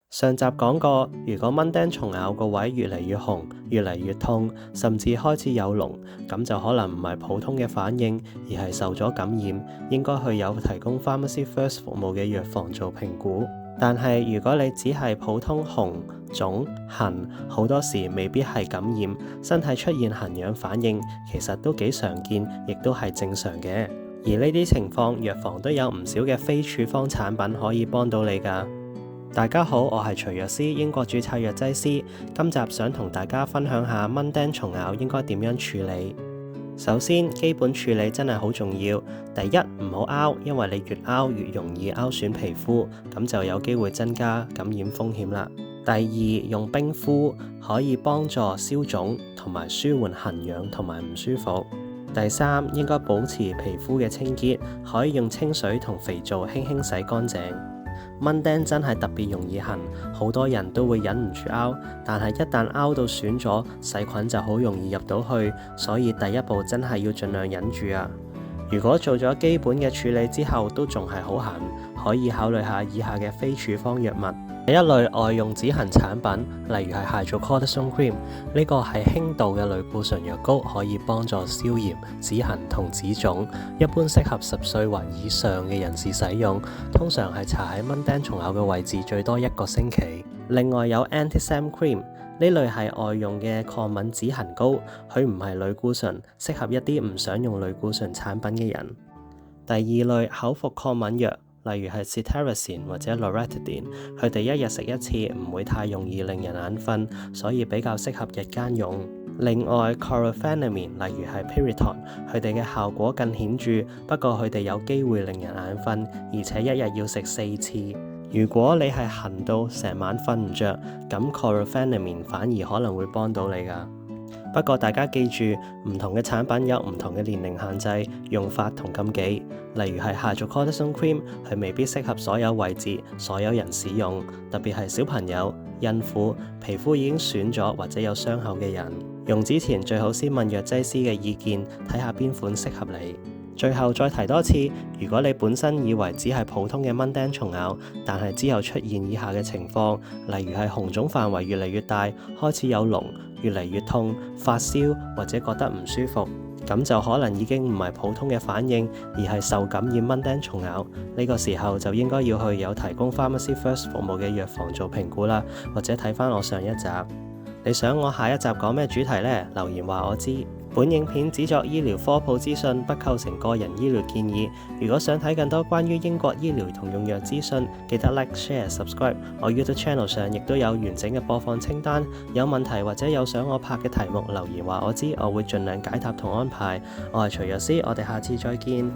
上集講過，如果蚊叮蟲咬個位越嚟越紅、越嚟越痛，甚至開始有膿，咁就可能唔係普通嘅反應，而係受咗感染，應該去有提供 Pharmacy First 服務嘅藥房做評估。但係如果你只係普通紅、腫、痕，好多時未必係感染，身體出現痕癢反應，其實都幾常見，亦都係正常嘅。而呢啲情況，藥房都有唔少嘅非處方產品可以幫到你㗎。大家好，我係徐藥師，英國註冊藥劑師。今集想同大家分享下蚊叮蟲咬應該點樣處理。首先，基本處理真係好重要。第一，唔好拗，因為你越拗越容易拗損皮膚，咁就有機會增加感染風險啦。第二，用冰敷可以幫助消腫同埋舒緩痕癢同埋唔舒服。第三，應該保持皮膚嘅清潔，可以用清水同肥皂輕輕洗乾淨。蚊叮真係特別容易痕，好多人都會忍唔住拗，但係一旦拗到損咗，細菌就好容易入到去，所以第一步真係要盡量忍住啊！如果做咗基本嘅處理之後都仲係好痕，可以考慮下以下嘅非處方藥物。第一類外用止痕產品，例如係 Hydrocortisone Cream， 呢個係輕度嘅類固醇藥膏，可以幫助消炎、止痕同止腫，一般適合10歲或以上嘅人士使用，通常係搽喺蚊叮蟲咬嘅位置，最多1個星期。另外有 Anti-SAM Cream， 呢類係外用嘅抗敏止痕膏，佢唔係類固醇，適合一啲唔想用類固醇產品嘅人。第二類口服抗敏藥，例如係 Cetirizine 或者 Loratadine， 佢哋一日食1次，唔會太容易令人眼瞓，所以比較適合日間用。另外 Chlorpheniramine， 例如係 Piriton， 佢哋嘅效果更顯著，不過佢哋有機會令人眼瞓，而且一日要食4次。如果你係痕到成晚瞓唔着，咁 Chlorpheniramine 反而可能會幫到你㗎。不過大家記住，唔同嘅產品有唔同嘅年齡限制、用法同禁忌。例如係 Hydrocortisone Cream， 佢未必適合所有位置、所有人使用，特別係小朋友、孕婦、皮膚已經損咗或者有傷口嘅人。用之前最好先問藥劑師嘅意見，睇下邊款適合你。最後再提多次，如果你本身以為只係普通嘅蚊叮蟲咬，但係之後出現以下嘅情況，例如係紅腫範圍越嚟越大，開始有膿，越嚟越痛、發燒或者覺得唔舒服，咁就可能已經唔係普通嘅反應，而係受感染蚊叮蟲咬。呢個時候就應該要去有提供 Pharmacy First 服務嘅藥房做評估啦，或者睇返我上一集。你想我下一集講咩主題呢？留言話我知。本影片只作醫療科普資訊，不構成個人醫療建議。如果想睇更多關於英國醫療同用藥資訊，記得 Like、Share、Subscribe。我 YouTube Channel 上亦都有完整嘅播放清單。有問題或者有想我拍嘅題目，留言話我知，我會盡量解答同安排。我係徐藥師，我哋下次再見。